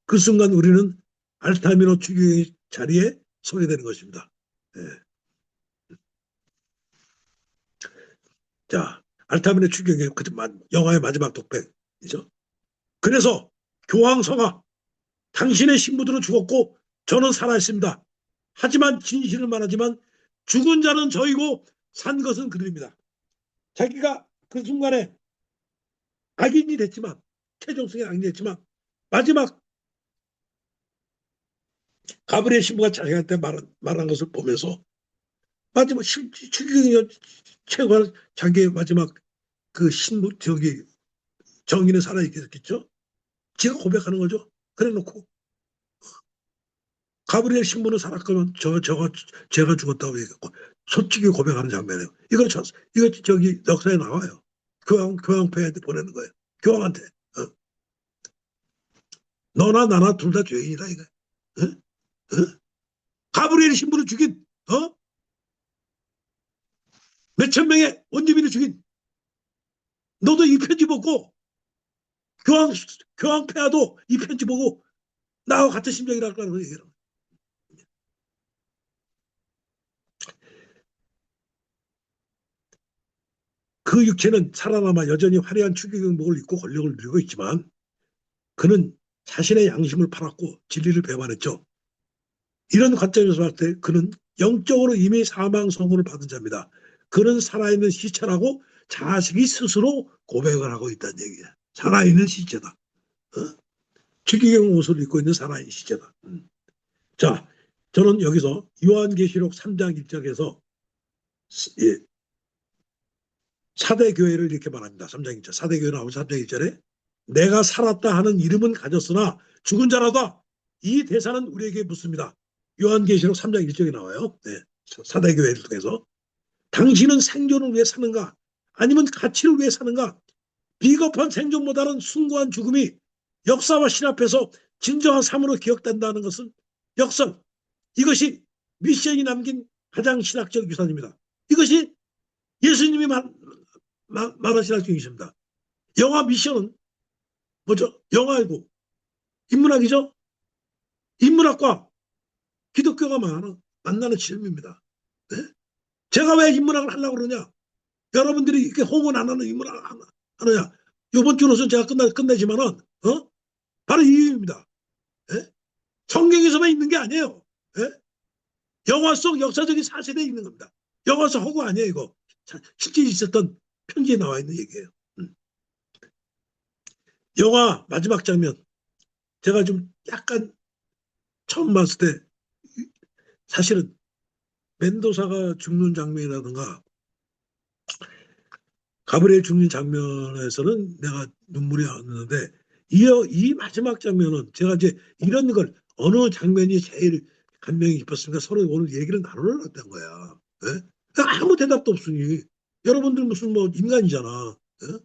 그 순간 우리는 알타미노 추기경의 자리에 서게 되는 것입니다. 자, 알타미노 추기경의 영화의 마지막 독백이죠. 그래서 교황성화, 당신의 신부들은 죽었고 저는 살아있습니다. 하지만 진실을 말하지만 죽은 자는 저이고 산 것은 그들입니다. 자기가 그 순간에 악인이 됐지만 최종성의 악인이 됐지만 마지막 가브리엘 신부가 자기한테 말한 것을 보면서 마지막 추기경이 최고한 자기의 마지막 그 신부 저기 정인은 살아있겠죠. 지가 고백하는 거죠. 그래놓고 가브리엘 신부는 살았거면 제가 죽었다고 얘기했고 솔직히 고백하는 장면이에요. 이거 저기 역사에 나와요. 교황폐한테 보내는 거예요. 교황한테. 너나 나나 둘 다 죄인이다 이거. 어? 어? 가브리엘 신부를 죽인 몇천 명의 원주민을 죽인 너도 이 편지 보고 교황폐하도 이 편지 보고 나와 같은 심정이라고 얘기해요. 그 육체는 살아남아 여전히 화려한 추기경복을 입고 권력을 누리고 있지만 그는 자신의 양심을 팔았고 진리를 배반했죠. 이런 관점에서 봤을 때 그는 영적으로 이미 사망 선고를 받은 자입니다. 그는 살아있는 시체라고 자식이 스스로 고백을 하고 있다는 얘기예요. 살아있는 시체다. 추기경 옷을 입고 있는 살아있는 시체다. 자, 저는 여기서 요한계시록 3장 1절에서 사대교회를 이렇게 말합니다. 3장 1절. 사대교회 나오면 3장 1절에 내가 살았다 하는 이름은 가졌으나 죽은 자라다. 이 대사는 우리에게 묻습니다. 요한계시록 3장 1절에 나와요. 네. 사대교회를 통해서 당신은 생존을 위해 사는가 아니면 가치를 위해 사는가. 비겁한 생존보다는 숭고한 죽음이 역사와 신 앞에서 진정한 삶으로 기억된다는 것은 역설. 이것이 미션이 남긴 가장 신학적 유산입니다. 이것이 예수님이 말하신 신학적 유산입니다. 영화 미션은 뭐죠? 영화이고 인문학이죠. 인문학과 기독교가 만나는 질문입니다. 네? 제가 왜 인문학을 하려고 그러냐? 여러분들이 이렇게 호응 안 하는 인문학을 하느냐? 이번 주로서는 제가 끝내지만은 바로 이 이유입니다. 네? 성경에서만 있는 게 아니에요. 네? 영화 속 역사적인 사실에 있는 겁니다. 영화 속 허구 아니에요 이거. 실제 있었던 편지에 나와 있는 얘기예요. 영화 마지막 장면 제가 좀 약간 처음 봤을 때 사실은 멘도사가 죽는 장면이라든가 가브리엘 죽는 장면에서는 내가 눈물이 안 나는데 이 마지막 장면은 제가 이제 이런 걸 어느 장면이 제일 감명이 깊었습니까? 서로 오늘 얘기를 나누려고 했던 거야. 예? 아무 대답도 없으니 여러분들 무슨 뭐 인간이잖아. 예?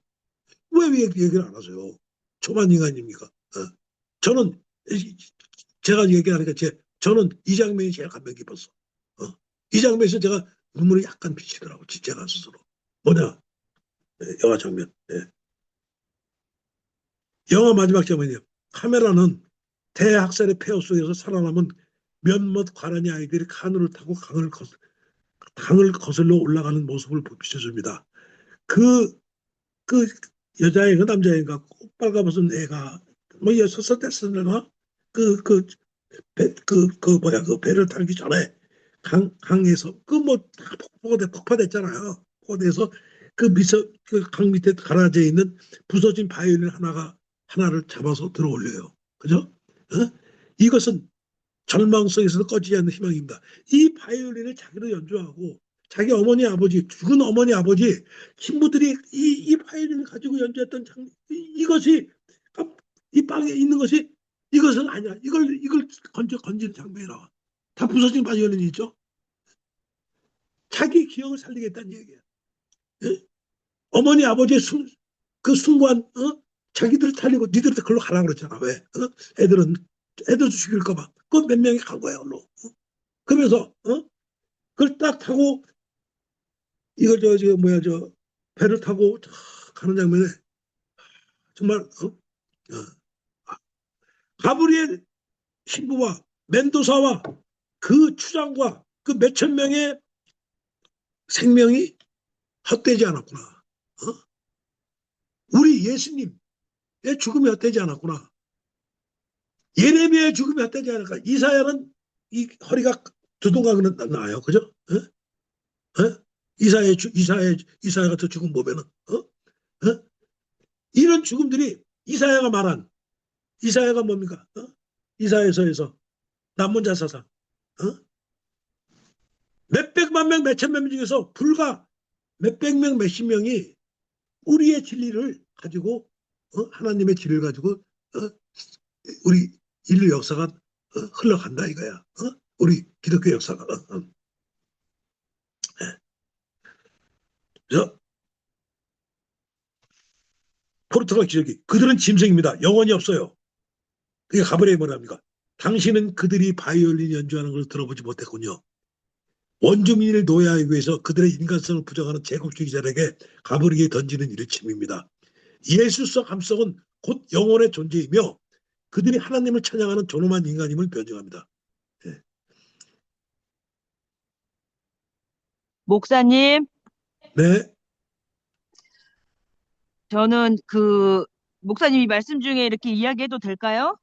왜 얘기를 안 하세요? 초반 인간입니까? 저는 제가 얘기하니까 저는 이 장면이 제일 감명 깊었어. 이 장면에서 제가 눈물이 약간 비치더라고. 제가 스스로. 뭐냐? 영화 장면. 영화 마지막 장면이에요. 카메라는 대학살의 폐허 속에서 살아남은 몇몇 과란의 아이들이 카누를 타고 강을 거슬러 올라가는 모습을 비춰줍니다. 그 여자애가 남자애가 꽃빨가벗은 애가 뭐 6살 됐었나 그 배를 타기 전에 강에서 폭파됐잖아요. 폭파돼서 강 밑에 가라앉아 있는 부서진 바이올린 하나를 잡아서 들어올려요. 그죠? 이것은 절망 속에서도 꺼지지 않는 희망입니다. 이 바이올린을 자기도 연주하고 자기 어머니 아버지 죽은 어머니 아버지 신부들이 이 바이올린을 가지고 연주했던 이것이 이 방에 있는 것이 이것은 아니야. 이걸 건지는 장면이 나와. 다 부서진 바이올린이 있죠. 자기 기억을 살리겠다는 얘기야. 예? 어머니 아버지의 그 숭고한 자기들 살리고 니들도 글로 가라 그랬잖아. 왜? 애들도 죽일까봐. 그 몇 명이 간 거야, 글로. 그러면서 그걸 딱 타고 이걸 배를 타고 가는 장면에 정말 가브리엘 신부와 멘도사와 그 추장과 그 몇천 명의 생명이 헛되지 않았구나. 우리 예수님의 죽음이 헛되지 않았구나. 예레미야의 죽음이 헛되지 않을까? 이사야는 이 허리가 두동강은 나요. 그죠? 어? 어? 이사야 같은 죽음 보면은, 이런 죽음들이 이사야가 뭡니까? 이사야서에서 남문자 사상, 몇백만 명, 몇천만 명 중에서 불과 몇백 명, 몇십 명이 우리의 진리를 가지고, 하나님의 진리를 가지고, 우리 인류 역사가 흘러간다 이거야. 우리 기독교 역사가. 저 포르투갈 기적이 그들은 짐승입니다. 영혼이 없어요. 그게 가브리엘이 뭐랍니까? 당신은 그들이 바이올린 연주하는 걸 들어보지 못했군요. 원주민을 노예하기 위해서 그들의 인간성을 부정하는 제국주의자에게 가브리엘이 던지는 일침입니다. 예수적 함성은 곧 영혼의 존재이며 그들이 하나님을 찬양하는 존엄한 인간임을 변증합니다. 예. 목사님, 네, 저는 목사님이 말씀 중에 이렇게 이야기해도 될까요?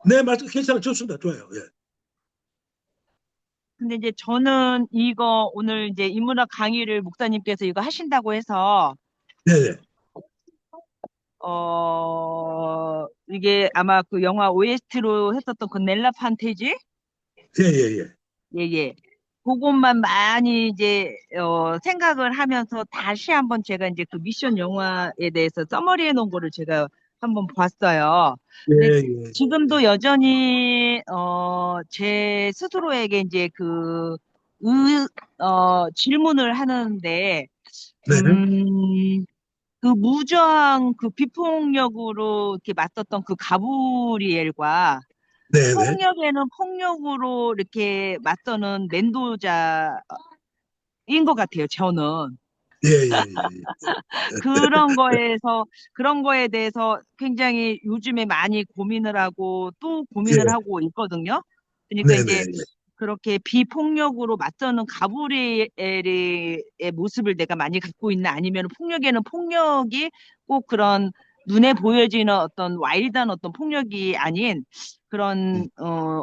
네, 맞습니다. 괜찮아요. 좋습니다. 좋아요. 예. 근데 이제 저는 이거 오늘 이제 인문학 강의를 목사님께서 이거 하신다고 해서, 네네. 이게 아마 그 영화 OST로 했었던 그 넬라 판테지? 예. 예, 예. 그것만 많이 이제, 생각을 하면서 다시 한번 제가 이제 그 미션 영화에 대해서 써머리 해놓은 거를 제가 한번 봤어요. 근데 예. 지금도 여전히, 제 스스로에게 이제 질문을 하는데, 네. 그 무저항 그 비폭력으로 이렇게 맞섰던 그 가브리엘과 네네. 폭력에는 폭력으로 이렇게 맞서는 멘도자인 것 같아요, 저는. 예. 그런 거에 대해서 굉장히 요즘에 많이 고민을 하고 또 예. 고민을 하고 있거든요. 그러니까 이제 네네. 그렇게 비폭력으로 맞서는 가브리엘의 모습을 내가 많이 갖고 있나 아니면 폭력에는 폭력이 꼭 그런 눈에 보여지는 어떤 와일드한 어떤 폭력이 아닌 그런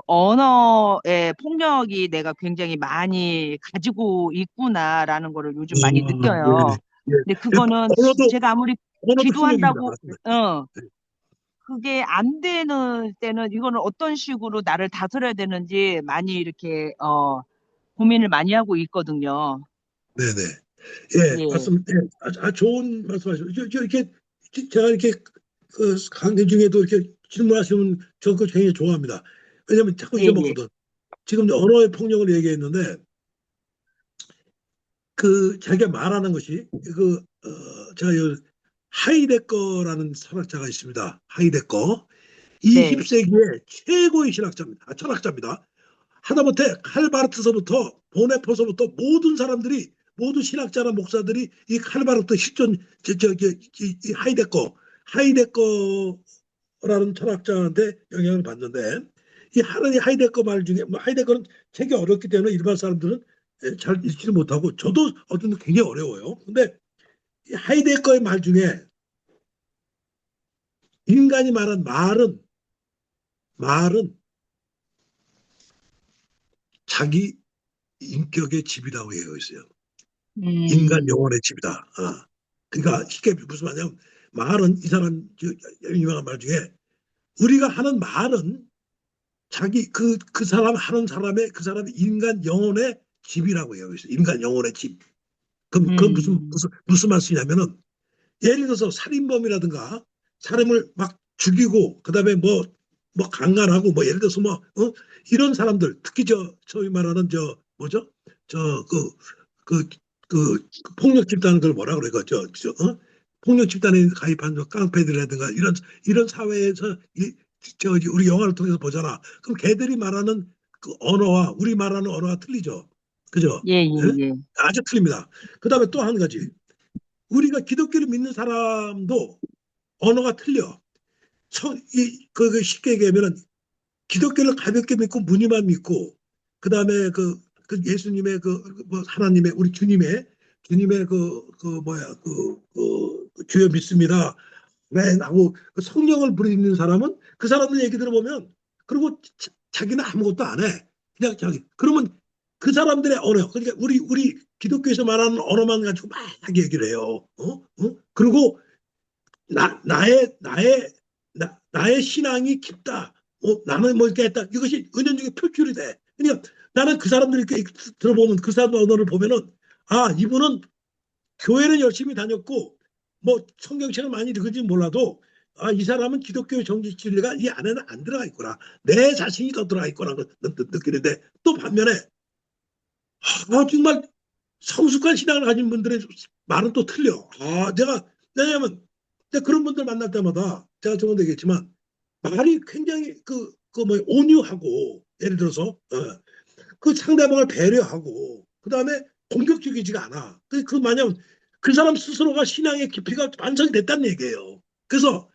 언어의 폭력이 내가 굉장히 많이 가지고 있구나라는 거를 요즘 많이 느껴요. 예. 근데 그거는 제가 아무리 언어도 폭력입니다. 기도한다고 맞습니다. 그게 안 되는 때는 이거는 어떤 식으로 나를 다스려야 되는지 많이 이렇게 고민을 많이 하고 있거든요. 네네. 예, 예, 말씀, 예, 좋은 말씀하시죠. 이렇게, 제가 이렇게, 강의 중에도 이렇게 질문하시면 저 그거 굉장히 좋아합니다. 왜냐면 자꾸 예, 예, 잊어먹거든. 지금 언어의 폭력을 얘기했는데, 자기가 말하는 것이, 제가 하이데거라는 철학자가 있습니다. 하이데거. 네, 20세기의 최고의 신학자입니다. 철학자입니다. 하다못해 칼바르트서부터 보네포서부터 모든 신학자나 목사들이 이 칼바르트 실존 이 하이데거라는 철학자한테 영향을 받는데 이 하느니 하이데거 말 중에 뭐 하이데거는 책이 어렵기 때문에 일반 사람들은 잘 읽지를 못하고 저도 어떤 굉장히 어려워요. 근데 이 하이데거의 말 중에 인간이 말한 말은 자기 인격의 집이라고 얘기하고 있어요. 인간 영혼의 집이다. 그러니까 쉽게 무슨 말이냐면 말은 이 사람 유명한 말 중에 우리가 하는 말은 자기 그 사람 하는 사람의 그 사람의 인간 영혼의 집이라고 얘기하고 있어요. 인간 영혼의 집. 그럼 그 무슨 말씀이냐면은 예를 들어서 살인범이라든가 사람을 막 죽이고 그다음에 뭐 강간하고 뭐 예를 들어서 이런 사람들 특히 소위 말하는 뭐죠? 그 폭력 집단을 그걸 뭐라 그래 폭력 집단에 가입한 깡패들이라든가 이런 사회에서 우리 영화를 통해서 보잖아. 그럼 걔들이 말하는 그 언어와 우리 말하는 언어가 틀리죠. 그죠? 예, 예, 예? 예. 아주 틀립니다. 그다음에 또 한 가지. 우리가 기독교를 믿는 사람도 언어가 틀려. 쉽게 얘기하면은 기독교를 가볍게 믿고 무늬만 믿고 그다음에 그 예수님의 하나님의 우리 주님의 주여 믿습니다. 왜 하고 성령을 부리는 사람은 그 사람들 얘기 들어보면 그리고 자기는 아무것도 안 해. 그냥 자기. 그러면 그 사람들의 언어, 그러니까 우리 기독교에서 말하는 언어만 가지고 막 얘기를 해요. 그리고 나의 신앙이 깊다. 나는 뭐 이렇게 했다. 이것이 은연중에 표출이 돼. 그러니까 나는 그 사람들 이렇게 들어보면 그 사람 언어를 보면은 아, 이분은 교회는 열심히 다녔고 뭐 성경책을 많이 읽은지 몰라도 아, 이 사람은 기독교의 정치 진리가 이 안에는 안 들어가 있구나. 내 자신이 더 들어가 있구나 느끼는데 또 반면에 아, 정말 성숙한 신앙을 가진 분들의 말은 또 틀려. 아, 왜냐하면 내가 그런 분들 만날 때마다 제가 저번에 얘기했지만 말이 굉장히 온유하고 예를 들어서 그 상대방을 배려하고 그 다음에 공격적이지가 않아. 그 뭐냐면 그 사람 스스로가 신앙의 깊이가 완성이 됐다는 얘기예요. 그래서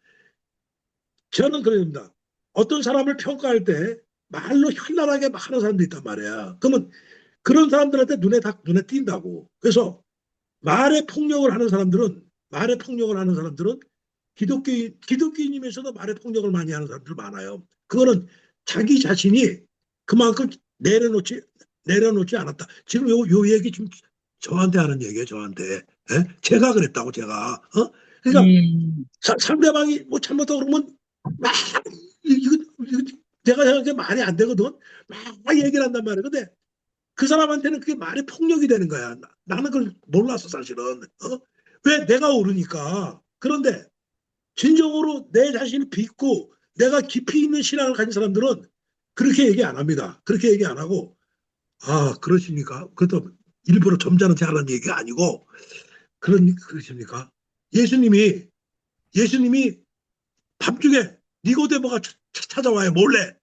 저는 그럽니다. 어떤 사람을 평가할 때 말로 현란하게 막 하는 사람도 있단 말이야. 그러면 그런 사람들한테 눈에 띈다고. 그래서 말의 폭력을 하는 사람들은 기독교인이면서도 말의 폭력을 많이 하는 사람들 많아요. 그거는 자기 자신이 그만큼 내려놓지 않았다. 지금 요 얘기 지금 저한테 하는 얘기예요, 저한테. 예? 제가 그랬다고, 제가. 그러니까 상대방이 뭐 잘못하고 그러면 막, 이거 내가 생각해 말이 안 되거든. 막 얘기를 한단 말이에요. 근데 그 사람한테는 그게 말이 폭력이 되는 거야. 나는 그걸 몰랐어, 사실은. 왜 내가 오르니까. 그런데 진정으로 내 자신을 믿고 내가 깊이 있는 신앙을 가진 사람들은 그렇게 얘기 안 합니다. 그렇게 얘기 안 하고, 아, 그러십니까? 그것도 일부러 점잖은 하는 얘기가 아니고, 그러십니까? 예수님이 밤중에 니고데모가 찾아와요, 몰래.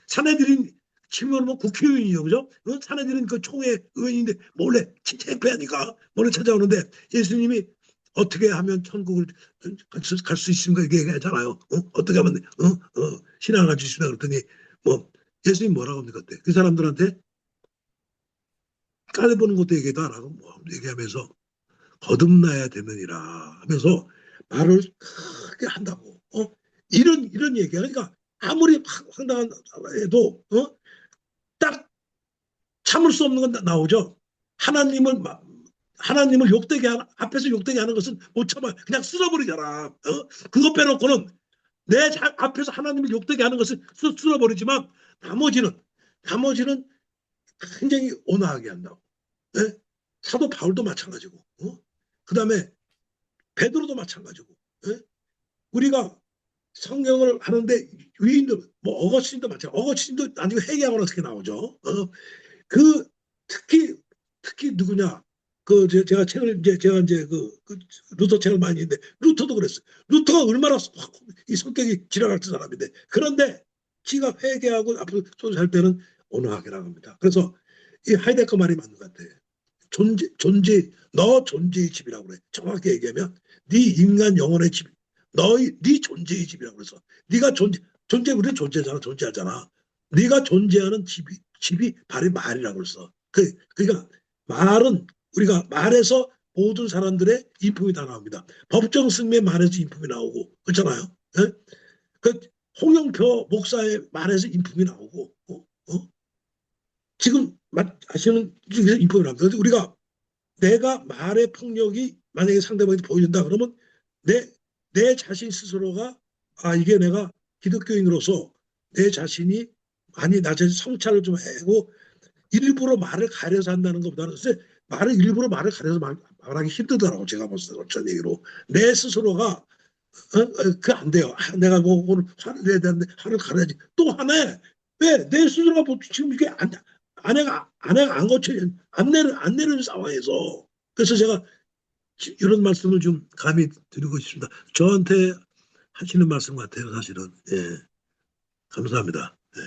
사내들인 지금은 뭐 국회의원이죠, 그죠? 사내들인 그 총회 의원인데 몰래 창피하니까 몰래 찾아오는데 예수님이 어떻게 하면 천국을 갈 수 있습니까? 이렇게 얘기하잖아요. 어떻게 하면 신앙을 가질 수 있나 그랬더니 뭐 예수님 뭐라고 합니까 그때? 그 사람들한테 까내보는 것도 얘기도 안 하고 뭐 얘기하면서 거듭나야 되느니라 하면서 말을 크게 한다고. 이런 얘기야. 그러니까 아무리 황당한 해도 딱 참을 수 없는 건 나오죠. 하나님을 앞에서 욕되게 하는 것은 못 참아. 그냥 쓸어버리잖아. 그거 빼놓고는 앞에서 하나님을 욕되게 하는 것은 쓸어버리지만 나머지는 굉장히 온화하게 한다고. 예? 사도 바울도 마찬가지고. 그 다음에 베드로도 마찬가지고. 예? 우리가 성경을 하는데 위인들, 뭐 어거스틴도 마찬가지고. 어거스틴도 나중에 회개하면 어떻게 나오죠. 특히 누구냐? 제가 이제 루터 책을 많이 했는데 루터도 그랬어요. 루터가 얼마나 이 성격이 지나갈 사람인데 그런데 지가 회개하고 앞으로 살 때는 온화하게 나갑니다. 그래서 이 하이데커 말이 맞는 것 같아. 너 존재의 집이라고 그래. 정확히 얘기하면 네 인간 영혼의 집, 네 존재의 집이라고 그래서 네가 우리 존재하잖아. 네가 존재하는 집이 바로 말이라고 그랬어. 그러니까 말은 우리가 말에서 모든 사람들의 인품이 다 나옵니다. 법정 승리의 말에서 인품이 나오고 그렇잖아요. 예? 홍영표 목사의 말에서 인품이 나오고 지금 하시는 중에서 인품이 나옵니다. 우리가 내가 말의 폭력이 만약에 상대방한테 보여준다 그러면 내 자신 스스로가 이게 내가 기독교인으로서 내 자신이 나 자신 성찰을 좀 하고 일부러 말을 가려서 한다는 것보다는 일부러 말을 가려서 말하기 힘들더라고. 제가 봤을 때 어떤 얘기로 내 스스로가 그 안 돼요. 내가 뭐 오늘 화를 내야 되는데 화를 가려야지. 또 화내. 왜? 내 스스로가 지금 이게 아내가 안 고쳐 안 내는 상황에서. 그래서 제가 이런 말씀을 좀 감히 드리고 싶습니다. 저한테 하시는 말씀 같아요, 사실은. 예. 감사합니다. 예.